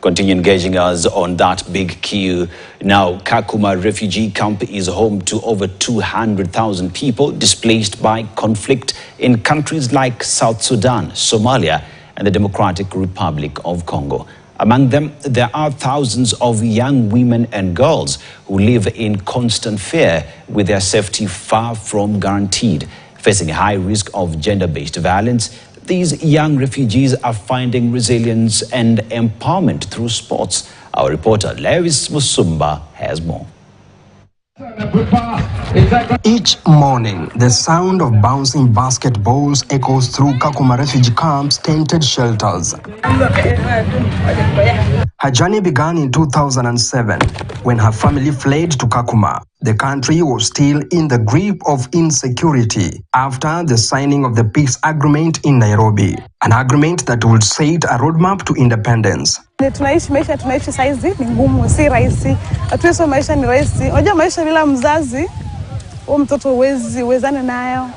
Continue engaging us on that big queue. Now, Kakuma refugee camp is home to over 200,000 people displaced by conflict in countries like South Sudan, Somalia, and the Democratic Republic of Congo. Among them, there are thousands of young women and girls who live in constant fear, with their safety far from guaranteed. Facing a high risk of gender-based violence, these young refugees are finding resilience and empowerment through sports. Our reporter Lewis Musumba has more. Each morning, the sound of bouncing basketballs echoes through Kakuma refugee camp's tented shelters. Her journey began in 2007 when her family fled to Kakuma. The country was still in the grip of insecurity after the signing of the peace agreement in Nairobi, an agreement that would set a roadmap to independence. Tunaishi saizi ni ngumu, si rahisi. Atuweso maisha ni rahisi. Unajua maisha bila mzazi, mtoto uwezane nayo.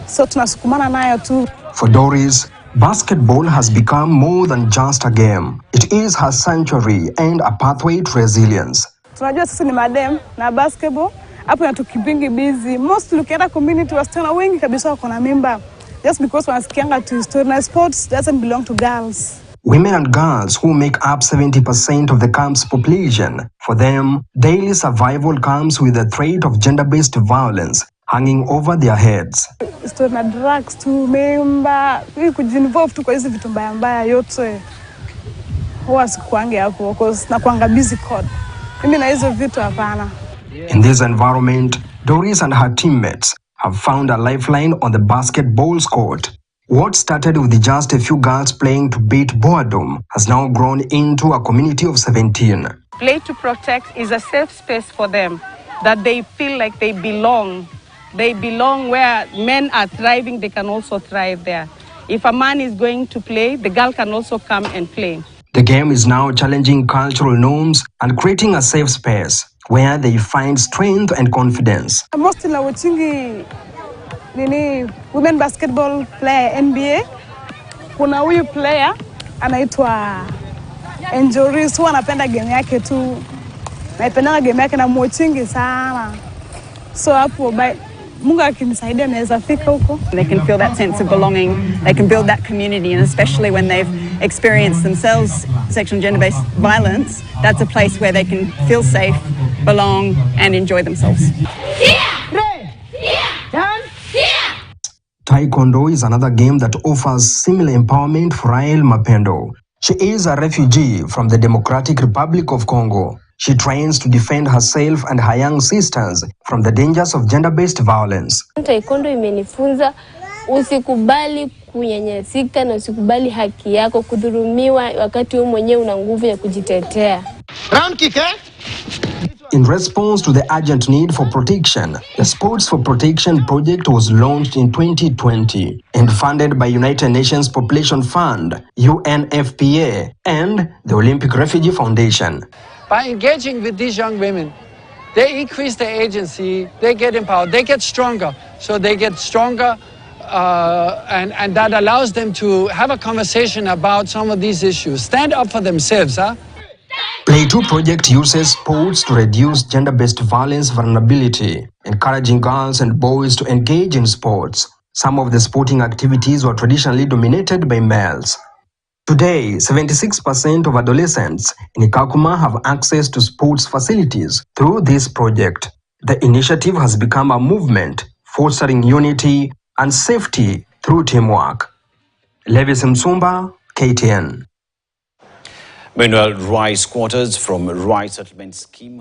So tunasukumana nayo tu. For Doris, basketball has become more than just a game. It is her sanctuary and a pathway to resilience. Tunajua sisi ni madem na basketball, hapo inatukipingi busy. Most ukienda community wasichana wengi kabisa wako na mimba. Just because wanasikianga tu story na sports doesn't belong to girls. Women and girls who make up 70% of the camp's population. For them, daily survival comes with the threat of gender-based violence hanging over their heads. Story na drugs tu, mimba, kujinvolve tu kwa hizi vitu mbaya mbaya yote. Huwa sikuange hapo because nakuanga busy code. Mimi na hizo vitu hapana. In this environment, Doris and her teammates have found a lifeline on the basketball court. What started with just a few girls playing to beat boredom has now grown into a community of 17. Play to Protect is a safe space for them, that they feel like they belong. They belong where men are thriving, they can also thrive there. If a man is going to play, the girl can also come and play. The game is now challenging cultural norms and creating a safe space where they find strength and confidence. Mostly watching women basketball player NBA. Kuna huyu player anaitwa Enjoris, huwa anapenda game yake tu. Naipenda game yake na mwachingi sana. So hapo Mungu akinisaidia naweza fika huko. They can feel that sense of belonging, they can build that community, and especially when they've experienced themselves sexual and gender-based violence, that's a place where they can feel safe, belong, and enjoy themselves. Taekwondo is another game that offers similar empowerment for Rael Mapendo. She is a refugee from the Democratic Republic of Congo. She trains to defend herself and her young sisters from the dangers of gender-based violence. Taekwondo imenifunza usikubali kunyanyasika na usikubali haki yako kudhulumiwa wakati wewe mwenyewe una nguvu ya kujitetea. Round kick, eh? In response to the urgent need for protection, the Sports for Protection project was launched in 2020 and funded by United Nations Population Fund, UNFPA, and the Olympic Refugee Foundation. By engaging with these young women, they increase their agency, they get empowered, they get stronger. So they get stronger and that allows them to have a conversation about some of these issues. Stand up for themselves, huh? Play 2 project uses sports to reduce gender-based violence vulnerability, encouraging girls and boys to engage in sports. Some of the sporting activities were traditionally dominated by males. Today, 76% of adolescents in Kakuma have access to sports facilities through this project. The initiative has become a movement, fostering unity and safety through teamwork. Lewis Musumba, KTN. Meanwhile, rice squatters from rice settlement scheme